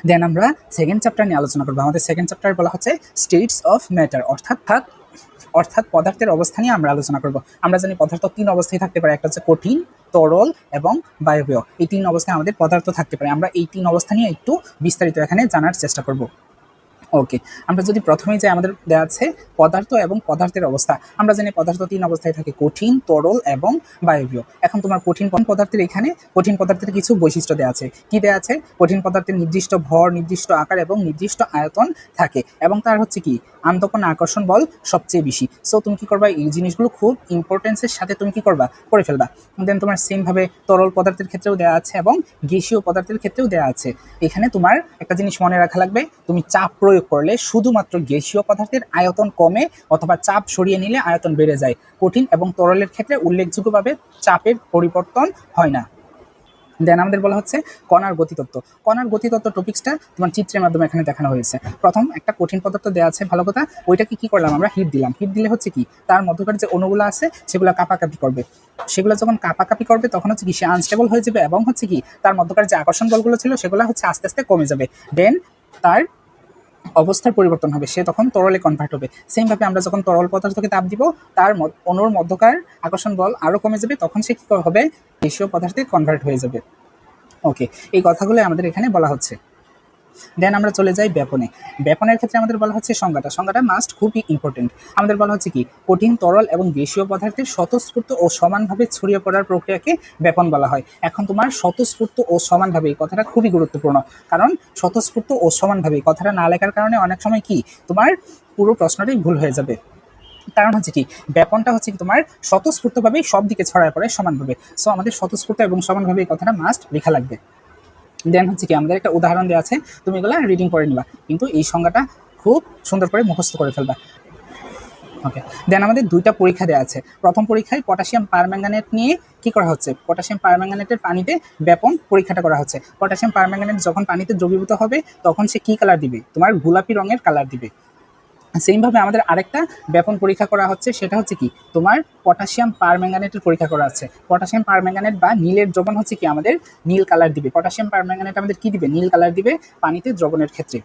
দেন আমরা second chapter নিয়ে আলোচনা করবো। আমাদের সেকেন্ড চ্যাপ্টার বলা হচ্ছে স্টেটস অফ ম্যাটার, অর্থাৎ পদার্থের অবস্থা নিয়ে আমরা আলোচনা করব। আমরা জানি পদার্থ তিন অবস্থায় থাকতে পারে, একটা হচ্ছে কঠিন, তরল এবং বায়বীয়। এই তিন অবস্থায় আমাদের পদার্থ থাকতে পারে। আমরা এই তিন অবস্থা নিয়ে একটু বিস্তারিত এখানে জানার চেষ্টা করব। ওকে, আমরা যদি প্রথমেই যাই, আমাদের দেওয়া আছে পদার্থ এবং পদার্থের অবস্থা। আমরা জানি পদার্থ তিন অবস্থায় থাকে, কঠিন, তরল এবং বায়বীয়। এখন তোমার কঠিন পদার্থের এখানে কঠিন পদার্থের কিছু বৈশিষ্ট্য দেওয়া আছে। কি দেওয়া আছে? কঠিন পদার্থের নির্দিষ্ট ভর, নির্দিষ্ট আকার এবং নির্দিষ্ট আয়তন থাকে, এবং তার হচ্ছে কি আন্তঃকোণ আকর্ষণ বল সবচেয়ে বেশি। সো তুমি কি করবা, এই জিনিসগুলো খুব ইম্পর্টেন্সের সাথে তুমি কি করবা, করে ফেলবা। দেন তোমার সেম ভাবে তরল পদার্থের ক্ষেত্রেও দেওয়া আছে এবং গ্যাসীয় পদার্থের ক্ষেত্রেও দেওয়া আছে। এখানে তোমার একটা জিনিস মনে রাখা লাগবে, তুমি চাপ প্রয়োগ করলে শুধুমাত্র গ্যাসীয় পদার্থের আয়তন কমে, অথবা চাপ সরিয়ে নিলে আয়তন বেড়ে যায়। কঠিন এবং তরলের ক্ষেত্রে উল্লেখযোগ্যভাবে চাপের পরিবর্তন হয় না। দেন আমাদের বলা হচ্ছে কণার গতিতত্ত্ব। কণার গতিতত্ত্ব টপিক্সটা তোমার চিত্রের মাধ্যমে এখানে দেখানো হয়েছে। প্রথম একটা কঠিন পদার্থ দেওয়া আছে, ভালো কথা, ওইটাকে কি করলাম আমরা, হিট দিলাম। হিট দিলে হচ্ছে কি, তার মধ্যকার যে অণুগুলো আছে সেগুলো কাপাকাপি করবে। সেগুলো যখন কাপাকাপি করবে তখন হচ্ছে কি সে আনস্টেবল হয়ে যাবে, এবং হচ্ছে কি তার মধ্যকার যে আকর্ষণ বলগুলো ছিল সেগুলো হচ্ছে আস্তে আস্তে কমে যাবে। দেন তার অবস্থার পরিবর্তন হবে, সে তখন তরলে কনভার্ট হবে। সেমভাবে আমরা যখন তরল পদার্থকে তাপ দিব, তার অণুর মধ্যকার আকর্ষণ বল আরও কমে যাবে, তখন সে কী হবে, গ্যাসীয় পদার্থে কনভার্ট হয়ে যাবে। ওকে, এই কথাগুলো আমাদের এখানে বলা হচ্ছে। দেন আমরা চলে যাই ব্যাপনে। ব্যাপনের ক্ষেত্রে আমাদের বলা হচ্ছে সংজ্ঞাটা মাস্ট খুবই ইম্পর্টেন্ট। আমাদের বলা হচ্ছে কি, কঠিন, তরল এবং গ্যাসীয় পদার্থের স্বতঃস্ফূর্ত ও সমানভাবে ছড়িয়ে পড়ার প্রক্রিয়াকে ব্যাপন বলা হয়। এখন তোমার স্বতঃস্ফূর্ত ও সমানভাবে, এই কথাটা খুবই গুরুত্বপূর্ণ, কারণ স্বতঃস্ফূর্ত ও সমানভাবে এই কথাটা না লেখার কারণে অনেক সময় কি তোমার পুরো প্রশ্নটাই ভুল হয়ে যাবে। কারণ হচ্ছে কি, ব্যাপনটা হচ্ছে কি তোমার স্বতঃস্ফূর্তভাবেই সব দিকে ছড়ায় পড়ে সমানভাবে। সো আমাদের স্বতঃস্ফূর্ত এবং সমানভাবে এই কথাটা মাস্ট লেখা লাগবে। দেন হচ্ছে কি, আমাদের একটা উদাহরণ দেওয়া আছে, তুমি এগুলো রিডিং করে নিবা, কিন্তু এই সংজ্ঞাটা খুব সুন্দর করে মুখস্থ করে ফেলবা। ওকে, দেন আমাদের দুইটা পরীক্ষা দেওয়া আছে। প্রথম পরীক্ষায় পটাশিয়াম পারম্যাঙ্গানেট নিয়ে কি করা হচ্ছে, পটাশিয়াম পারম্যাঙ্গানেটের পানিতে ব্যাপন পরীক্ষাটা করা হচ্ছে। পটাশিয়াম পারম্যাঙ্গানেট যখন পানিতে দ্রবীভূত হবে তখন সে কি কালার দিবে, তোমার গোলাপি রঙের কালার দিবে। সেমভাবে আমাদের আরেকটা ব্যাপন পরীক্ষা করা হচ্ছে, সেটা হচ্ছে কি তোমার পটাশিয়াম পারম্যাঙ্গানেটের পরীক্ষা করা হচ্ছে। পটাশিয়াম পারম্যাঙ্গানেট বা নীলের দ্রবণ হচ্ছে কি আমাদের নীল কালার দিবে। পটাশিয়াম পারম্যাঙ্গানেট আমাদের কি দিবে, নীল কালার দিবে পানিতে দ্রবণের ক্ষেত্রে।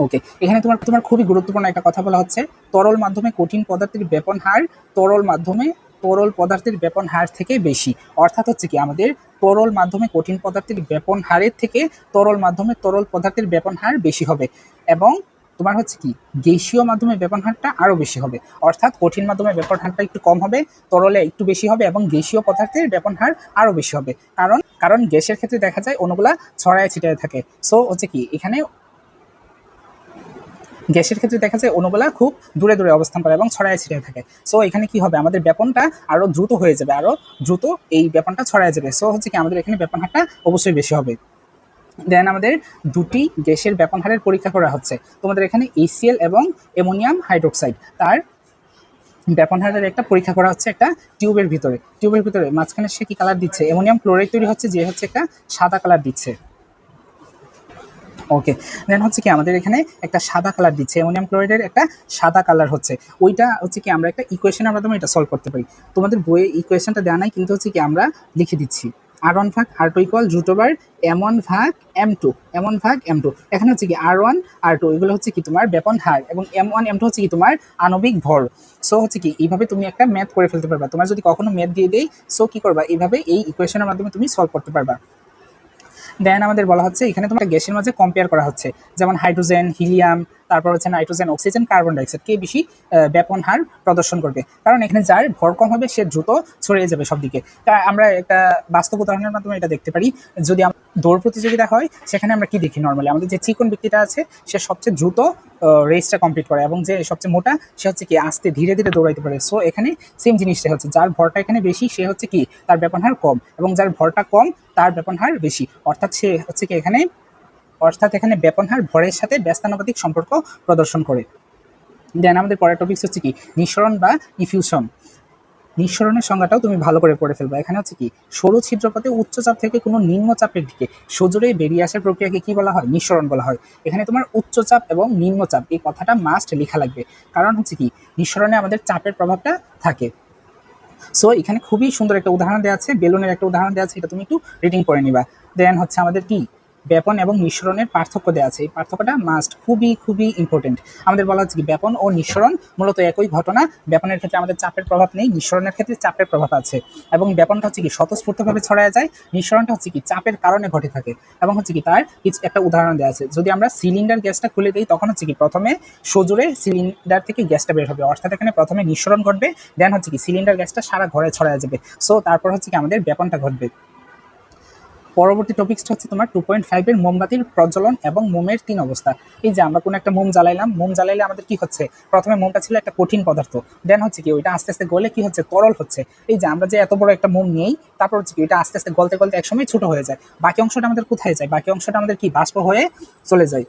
ওকে, এখানে তোমার তোমার খুবই গুরুত্বপূর্ণ একটা কথা বলা হচ্ছে, তরল মাধ্যমে কঠিন পদার্থের ব্যাপন হার তরল মাধ্যমে তরল পদার্থের ব্যাপন হার থেকে বেশি। অর্থাৎ হচ্ছে কি, আমাদের তরল মাধ্যমে কঠিন পদার্থের ব্যাপন হারের থেকে তরল মাধ্যমে তরল পদার্থের ব্যাপন হার বেশি হবে, এবং তোমার হচ্ছে কি গ্যাসীয় মাধ্যমে ব্যাপন হারটা আরও বেশি হবে। অর্থাৎ কঠিন মাধ্যমে ব্যাপন হারটা একটু কম হবে, তরলে একটু বেশি হবে, এবং গ্যাসীয় পদার্থের ব্যাপন হার আরও বেশি হবে। কারণ কারণ গ্যাসের ক্ষেত্রে দেখা যায় অণুগুলা ছড়ায় ছিটায় থাকে। সো হচ্ছে কি, এখানে গ্যাসের ক্ষেত্রে দেখা যায় অণুগুলা খুব দূরে দূরে অবস্থান করে এবং ছড়ায় ছিটিয়ে থাকে। সো এখানে কি হবে, আমাদের ব্যাপনটা আরও দ্রুত হয়ে যাবে, আরও দ্রুত এই ব্যাপনটা ছড়ায় যাবে। সো হচ্ছে কি, আমাদের এখানে ব্যাপন হারটা অবশ্যই বেশি হবে। দেন আমাদের দুটি গ্যাসের ব্যাপন হারের পরীক্ষা করা হচ্ছে। তোমাদের এখানে HCl এবং অ্যামোনিয়াম হাইড্রোক্সাইড, তার ব্যাপন হারের একটা পরীক্ষা করা হচ্ছে একটা টিউবের ভিতরে মাঝখানে সে কি কালার দিচ্ছে, অ্যামোনিয়াম ক্লোরাইড তৈরি হচ্ছে, যে হচ্ছে একটা সাদা কালার দিচ্ছে। ওকে, দেন হচ্ছে কি, আমাদের এখানে একটা সাদা কালার দিচ্ছে, অ্যামোনিয়াম ক্লোরাইডের একটা সাদা কালার হচ্ছে। ওইটা হচ্ছে কি, আমরা একটা ইকুয়েশনের মাধ্যমে এটা সলভ করতে পারি। তোমাদের বইয়ে ইকুয়েশনটা দেওয়া নাই, কিন্তু হচ্ছে কি আমরা লিখে দিচ্ছি, R1/R2 = M1/M2, M1/M2। এখানে হচ্ছে কি R1 R2 এগুলো হচ্ছে কি তোমার ব্যাপন হার, এবং M1 M2 হচ্ছে কি তোমার আণবিক ভর। সো হচ্ছে কি, এইভাবে তুমি একটা ম্যাথ করে ফেলতে পারবা। তোমার যদি কখনো ম্যাথ দিয়ে দেই, সো কি করবা, এইভাবে এই ইকুয়েশনের মাধ্যমে তুমি সলভ করতে পারবা। দেন আমাদের বলা হচ্ছে, এখানে তোমার গ্যাসের মাঝে কম্পেয়ার করা হচ্ছে, যেমন হাইড্রোজেন, হিলিয়াম, তারপর হচ্ছে নাইট্রোজেন, অক্সিজেন, কার্বন ডাইঅক্সাইড, কে বেশি ব্যাপন হার প্রদর্শন করবে। কারণ এখানে যার ভর কম হবে সে দ্রুত ছড়িয়ে যাবে সব দিকে। তা আমরা একটা বাস্তব উদাহরণের মাধ্যমে এটা দেখতে পারি। যদি দৌড় প্রতিযোগিতা হয়, সেখানে আমরা কি দেখি, নর্মালি আমাদের যে চিকন ব্যক্তিটা আছে সে সবচেয়ে দ্রুত রেসটা কমপ্লিট করে, এবং যে সবচেয়ে মোটা সে হচ্ছে কি আস্তে ধীরে ধীরে দৌড়াইতে পারে। সো এখানে সেম জিনিসটা হচ্ছে, যার ভরটা এখানে বেশি সে হচ্ছে কি তার ব্যাপন হার কম, এবং যার ভরটা কম তার ব্যাপন হার বেশি। অর্থাৎ সে হচ্ছে কি এখানে ব্যাপন হার ভরের সাথে ব্যস্তানুপাতিক সম্পর্ক প্রদর্শন করে। দেন আমাদের পরের টপিক হচ্ছে কি নিঃসরণ বা ইফিউশন। নিঃসরণের সংজ্ঞাটাও তুমি ভালো করে পড়ে ফেলবে। এখানে হচ্ছে কি, সরু ছিদ্রপথে উচ্চচাপ থেকে কোনো নিম্নচাপের দিকে সজোরে বেরিয়ে আসার প্রক্রিয়াকে কি বলা হয়, নিঃসরণ বলা হয়। এখানে তোমার উচ্চচাপ এবং নিম্নচাপ এই কথাটা মাস্ট লেখা লাগবে, কারণ হচ্ছে কি নিঃসরণে আমাদের চাপের প্রভাবটা থাকে। সো এখানে খুবই সুন্দর একটা উদাহরণ দেওয়া আছে, বেলুনের একটা উদাহরণ দেওয়া আছে, এটা তুমি একটু রিডিং করে নিবা। দেন হচ্ছে আমাদের কি ব্যাপন এবং নিঃসরণের পার্থক্য দেওয়া আছে। এই পার্থক্যটা মাস্ট, খুবই খুবই ইম্পর্টেন্ট। আমাদের বলা হচ্ছে কি ব্যাপন ও নিঃসরণ মূলত একই ঘটনা। ব্যাপনের ক্ষেত্রে আমাদের চাপের প্রভাব নেই, নিঃসরণের ক্ষেত্রে চাপের প্রভাব আছে। এবং ব্যাপনটা হচ্ছে কি স্বতঃস্ফূর্তভাবে ছড়ায় যায়, নিঃসরণটা হচ্ছে কি চাপের কারণে ঘটে থাকে। এবং হচ্ছে কি তার কিছু একটা উদাহরণ দেওয়া আছে, যদি আমরা সিলিন্ডার গ্যাসটা খুলে দিই তখন হচ্ছে কি প্রথমে সজোরে সিলিন্ডার থেকে গ্যাসটা বের হবে, অর্থাৎ এখানে প্রথমে নিঃসরণ ঘটবে, দেন হচ্ছে কি সিলিন্ডার গ্যাসটা সারা ঘরে ছড়ায় যাবে। সো তারপর হচ্ছে কি আমাদের ব্যাপনটা ঘটবে। পরবর্তী টপিকসটা হচ্ছে তোমার 2.5 এর মোমবাতির প্রজ্বলন এবং মোমের 3 অবস্থা। এই যে আমরা কোনো একটা মোম জ্বালাইলাম, মোম জ্বালাইলে আমাদের কি হচ্ছে, প্রথমে মোমটা ছিল একটা কঠিন পদার্থ, দেন হচ্ছে কি ওইটা আস্তে আস্তে গলে কি হচ্ছে, তরল হচ্ছে। এই যে আমরা যে এত বড় একটা মোম নিয়েই তারপর হচ্ছে কি ওইটা আস্তে আস্তে গলতে গলতে একসময় ছোট হয়ে যায়, বাকি অংশটা আমাদের কোথায় যায়, বাকি অংশটা আমাদের কি বাষ্প হয়ে চলে যায়।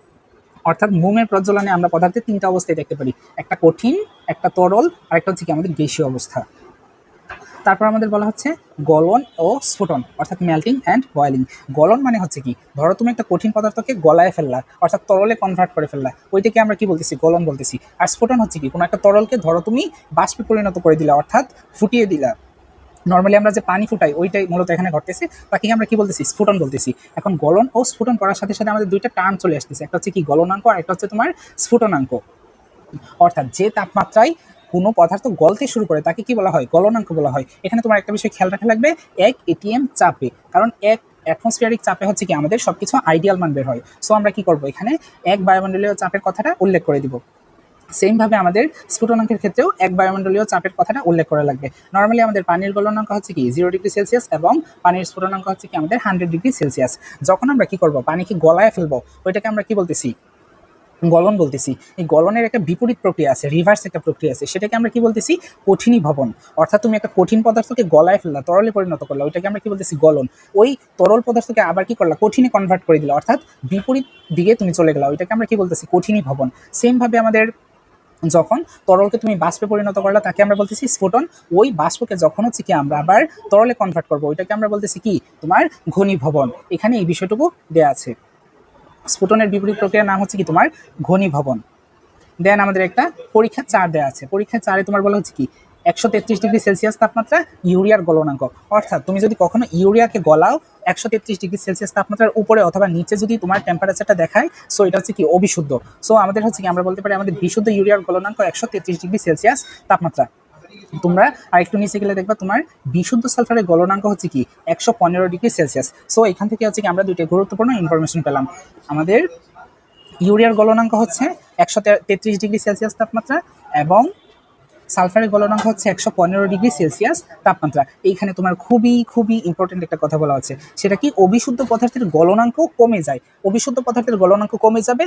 অর্থাৎ মোমের প্রজ্বলনে আমরা পদার্থের 3টা অবস্থায় দেখতে পারি, একটা কঠিন, একটা তরল, আর একটা হচ্ছে কি আমাদের গ্যাসীয় অবস্থা। তারপর আমাদের বলা হচ্ছে গলন ও স্ফুটন, অর্থাৎ মেল্টিং অ্যান্ড বয়েলিং। গলন মানে হচ্ছে কি, ধরো তুমি একটা কঠিন পদার্থকে গলায় ফেললা, অর্থাৎ তরলে কনভার্ট করে ফেললা, ওইটাকে আমরা কি বলতেছি, গলন বলতেছি। আর স্ফুটন হচ্ছে কি, কোনো একটা তরলকে ধরো তুমি বাষ্পে পরিণত করে দিলা, অর্থাৎ ফুটিয়ে দিলা। নর্মালি আমরা যে পানি ফুটাই ওইটাই মূলত এখানে ঘটতেছে, তাকে আমরা কি বলতেছি, স্ফুটন বলতেছি। এখন গলন ও স্ফুটন করার সাথে সাথে আমাদের দুইটা টার্ম চলে আসতেছে, একটা হচ্ছে কি গলনাঙ্ক আর একটা হচ্ছে তোমার স্ফুটনাঙ্ক। অর্থাৎ যে তাপমাত্রায় কোনো পদার্থ গলতে শুরু করে তাকে কি বলা হয়, গলনাঙ্ক বলা হয়। এখানে তোমার একটা বিষয় খেয়াল রাখা লাগবে, 1 ATM চাপে, কারণ 1 অ্যাটমসফিয়ারিক চাপে হচ্ছে কি আমাদের সবকিছু আইডিয়াল মান বের হয়। সো আমরা কি করব, এখানে 1 বায়ুমণ্ডলীয় চাপের কথাটা উল্লেখ করে দিব। সেমভাবে আমাদের স্ফুটনাঙ্কের ক্ষেত্রেও 1 বায়ুমণ্ডলীয় চাপের কথাটা উল্লেখ করা লাগবে। নর্মালি আমাদের পানির গলনাঙ্ক হচ্ছে কি 0°C এবং পানির স্ফুটনাঙ্ক হচ্ছে কি আমাদের 100°C। যখন আমরা কি করব, পানিকে গলায় ফেলবো, ওইটাকে আমরা কি বলতেছি, গলন বলতেছি। এই গলনের একটা বিপরীত প্রক্রিয়া আছে, রিভার্স একটা প্রক্রিয়া আছে, সেটাকে আমরা কি বলতেছি, কঠিনীভবন। অর্থাৎ তুমি একটা কঠিন পদার্থকে গলায় ফেললা, তরলে পরিণত করলা, ওইটাকে আমরা কি বলতেছি, গলন। ওই তরল পদার্থকে আবার কি করলা, কঠিনে কনভার্ট করে দিলা, অর্থাৎ বিপরীত দিকে তুমি চলে গেলা, ওইটাকে আমরা কি বলতেছি, কঠিনীভবন। সেম ভাবে আমাদের যখন তরলকে তুমি বাষ্পে পরিণত করলা তাকে আমরা বলতেছি স্ফুটন। ওই বাষ্পকে যখন হচ্ছে কি আমরা আবার তরলে কনভার্ট করবো, ওইটাকে আমরা বলতেছি কি তোমার ঘনীভবন। এখানে এই বিষয়টুকু দেয়া আছে। স্ফুটনের বিপরীত প্রক্রিয়ার নাম হচ্ছে কি তোমার ঘনীভবন। দেন আমাদের একটা পরীক্ষা 4 দেওয়া আছে, পরীক্ষা 4-এ তোমার বলা হচ্ছে কি 133°C তাপমাত্রা ইউরিয়ার গলনাঙ্ক। অর্থাৎ তুমি যদি কখনো ইউরিয়াকে গলাও 133°C তাপমাত্রার উপরে অথবা নিচে যদি তোমার টেম্পারেচারটা দেখায়, সো এটা হচ্ছে কি অবিশুদ্ধ। সো আমাদের হচ্ছে কি আমরা বলতে পারি আমাদের বিশুদ্ধ ইউরিয়ার গলনাঙ্ক 133°C তাপমাত্রা। তোমরা আরেকটু নিচে গেলে দেখবা তোমার বিশুদ্ধ সালফারের গলনাঙ্ক হচ্ছে কি 115°C। সো এখান থেকে হচ্ছে কি আমরা দুইটা গুরুত্বপূর্ণ ইনফরমেশন পেলাম। আমাদের ইউরিয়ার গলনাঙ্ক হচ্ছে 133°C তাপমাত্রা এবং সালফারের গলনাঙ্ক হচ্ছে 115°C তাপমাত্রা। এইখানে তোমার খুবই খুবই ইম্পর্টেন্ট একটা কথা বলা হচ্ছে, সেটা কি অবিশুদ্ধ পদার্থের গলনাঙ্ক কমে যায়, অবিশুদ্ধ পদার্থের গলনাঙ্ক কমে যাবে।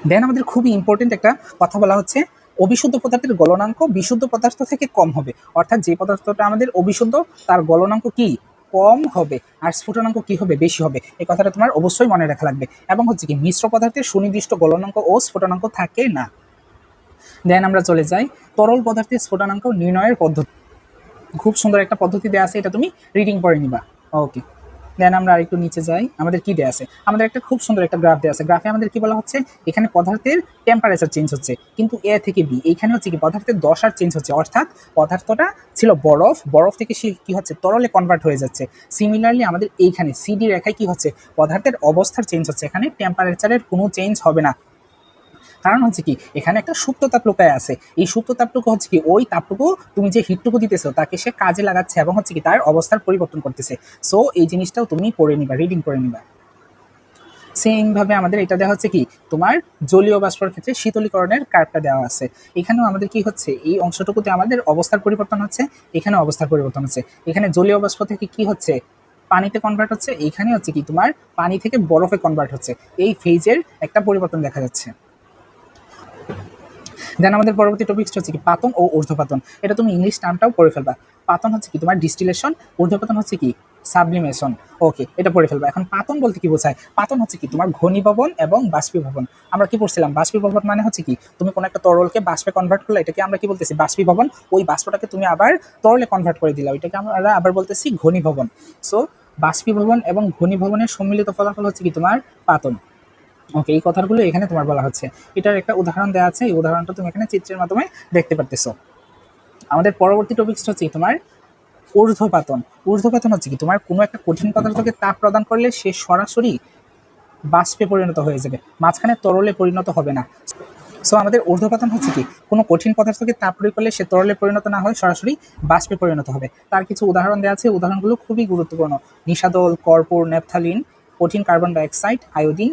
দেন আমাদের খুবই ইম্পর্টেন্ট একটা কথা বলা হচ্ছে, অবিশুদ্ধ পদার্থের গলনাঙ্ক বিশুদ্ধ পদার্থ থেকে কম হবে। অর্থাৎ যে পদার্থটা আমাদের অবিশুদ্ধ তার গলনাঙ্ক কি কম হবে, আর স্ফুটনাঙ্ক কি হবে, বেশি হবে। এই কথাটা তোমার অবশ্যই মনে রাখা লাগবে। এবং হচ্ছে কি মিশ্র পদার্থের সুনির্দিষ্ট গলনাঙ্ক ও স্ফুটনাঙ্ক থাকে না। দেন আমরা চলে যাই তরল পদার্থের স্ফুটনাঙ্ক নির্ণয়ের পদ্ধতি। খুব সুন্দর একটা পদ্ধতি দেওয়া আছে, এটা তুমি রিডিং করে নিবা। ওকে, দেন আমরা আরেকটু নিচে যাই, আমাদের কি দেওয়া আছে, আমাদের একটা খুব সুন্দর একটা গ্রাফ দেওয়া আছে। গ্রাফে আমাদের কি বলা হচ্ছে, এখানে পদার্থের টেম্পারেচার চেঞ্জ হচ্ছে, কিন্তু এ থেকে বি, এইখানে হচ্ছে কি পদার্থের দশার চেঞ্জ হচ্ছে, অর্থাৎ পদার্থটা ছিল বরফ, বরফ থেকে সে কি হচ্ছে, তরলে কনভার্ট হয়ে যাচ্ছে। সিমিলারলি আমাদের এইখানে সিডি রেখায় কি হচ্ছে, পদার্থের অবস্থার চেঞ্জ হচ্ছে, এখানে টেম্পারেচারের কোনো চেঞ্জ হবে না। কারণ হচ্ছে কি এখানে একটা সুপ্ত তাপ লুকায় আছে, এই সুপ্ত তাপটুকু হচ্ছে কি ওই তাপটুকু তুমি যে হিটটুকু দিতেছো তাকে সে কাজে লাগাচ্ছে এবং হচ্ছে কি তার অবস্থার পরিবর্তন করতেছে। সো এই জিনিসটাও তুমি পড়ে নিবা, রিডিং করে নিবা। সেম ভাবে আমাদের এটা দেওয়া হচ্ছে কি তোমার জলীয় বাষ্পের ক্ষেত্রে শীতলীকরণের কার্ভটা দেওয়া আছে। এখানেও আমাদের কি হচ্ছে, এই অংশটুকুতে আমাদের অবস্থার পরিবর্তন হচ্ছে, এখানে অবস্থার পরিবর্তন হচ্ছে। এখানে জলীয় বাষ্প থেকে কি হচ্ছে, পানিতে কনভার্ট হচ্ছে, এইখানে হচ্ছে কি তোমার পানি থেকে বরফে কনভার্ট হচ্ছে। এই ফেজের একটা পরিবর্তন দেখা যাচ্ছে। দেন আমাদের পরবর্তী টপিকস হচ্ছে কি পাতন ও ঊর্ধ্বপাতন। এটা তুমি ইংলিশ টার্মটাও পড়ে ফেলবা। পাতন হচ্ছে কি তোমার ডিস্টিলেশন, ঊর্ধ্বপাতন হচ্ছে কি সাবলিমেশন। ওকে, এটা পড়ে ফেলবা। এখন পাতন বলতে কি বোঝায়, পাতন হচ্ছে কি তোমার ঘনীভবন এবং বাষ্পীভবন। আমরা কি পড়ছিলাম, বাষ্পীভবন মানে হচ্ছে কি তুমি কোনো একটা তরলকে বাষ্পে কনভার্ট করলে, এটাকে আমরা কি বলতেছি, বাষ্পীভবন। ওই বাষ্পটাকে তুমি আবার তরলে কনভার্ট করে দিলা, ওইটাকে আমরা আবার বলতেছি ঘনীভবন। সো বাষ্পীভবন এবং ঘনীভবনের সম্মিলিত ফলাফল হচ্ছে কি তোমার পাতন। ওকে, এই কথাগুলো এখানে তোমার বলা হচ্ছে। এটার একটা উদাহরণ দেওয়া আছে, এই উদাহরণটা তুমি এখানে চিত্রের মাধ্যমে দেখতে পারতেছো। আমাদের পরবর্তী টপিকসটা হচ্ছে তোমার ঊর্ধ্বপাতন। ঊর্ধ্বপাতন হচ্ছে কি তোমার কোনো একটা কঠিন পদার্থকে তাপ প্রদান করলে সে সরাসরি বাষ্পে পরিণত হয়ে যাবে, মাঝখানে তরলে পরিণত হবে না। সো আমাদের ঊর্ধ্বপাতন হচ্ছে কি, কোনো কঠিন পদার্থকে তাপ প্রয়োগ করলে সে তরলে পরিণত না হয় সরাসরি বাষ্পে পরিণত হবে। তার কিছু উদাহরণ দেওয়া আছে, উদাহরণগুলো খুবই গুরুত্বপূর্ণ: নিশাদল, কর্পূর, ন্যাপথালিন, কঠিন carbon dioxide, iodine,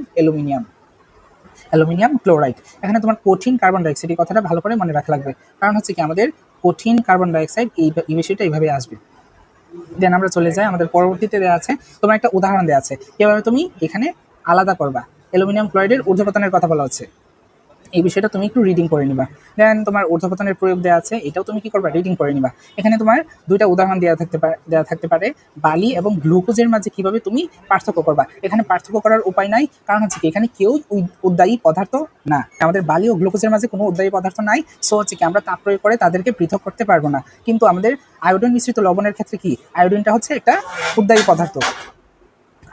aluminium chloride. এখানে তোমার কঠিন কার্বন ডাইঅক্সাইড এই কথাটা ভালো করে মনে রাখা লাগবে, কারণ হচ্ছে কি আমাদের কঠিন কার্বন ডাইঅক্সাইড এই বিষয়টা এইভাবে আসবে। দেন আমরা চলে যাই, আমাদের পরবর্তীতে দেওয়া আছে তোমার একটা উদাহরণ দেওয়া আছে কিভাবে তুমি এখানে আলাদা করবা। অ্যালুমিনিয়াম ক্লোরাইডের ঊর্ধ্বপতনের কথা বলা হচ্ছে, এই বিষয়টা তুমি একটু রিডিং করে নিবা। দেন তোমার ঊর্ধ্বপতনের প্রয়োগ দেওয়া আছে, এটাও তুমি কি করবা, রিডিং করে নিবা। এখানে তোমার দুইটা উদাহরণ দেওয়া থাকতে পারে বালি এবং গ্লুকোজের মাঝে কিভাবে তুমি পার্থক্য করবা। এখানে পার্থক্য করার উপায় নাই, কারণ হচ্ছে কি এখানে কেউ উদ্দায়ী পদার্থ না, আমাদের বালি ও গ্লুকোজের মাঝে কোনো উদ্দায়ী পদার্থ নাই। সো হচ্ছে কি আমরা তাপ প্রয়োগ করে তাদেরকে পৃথক করতে পারবো না। কিন্তু আমাদের আয়োডিন মিশ্রিত লবণের ক্ষেত্রে কি, আয়োডিনটা হচ্ছে একটা উদ্দায়ী পদার্থ,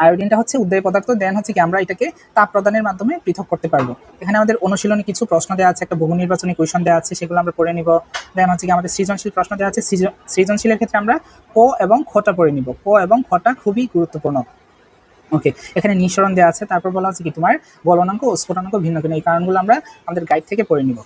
আয়োডিনটা হচ্ছে উদ্দায়ী পদার্থ। দেন হচ্ছে কি আমরা এটাকে তাপ প্রদানের মাধ্যমে পৃথক করতে পারবো। এখানে আমাদের অনুশীলনী কিছু প্রশ্ন দেওয়া আছে, একটা বহু নির্বাচনী কোয়েশন দেওয়া আছে, সেগুলো আমরা পড়ে নিব। দেন হচ্ছে কি আমাদের সৃজনশীল প্রশ্ন দেওয়া আছে, সৃজনশীলের ক্ষেত্রে আমরা ক এবং খটা পড়ে নিব। ক এবং খটা খুবই গুরুত্বপূর্ণ। ওকে, এখানে নিঃসরণ দেওয়া আছে, তারপর বলা হচ্ছে কি তোমার গলনাঙ্ক ও স্ফুটনাঙ্ক ভিন্ন ভিন্ন, এই কারণগুলো আমরা আমাদের গাইড থেকে পড়ে নিব।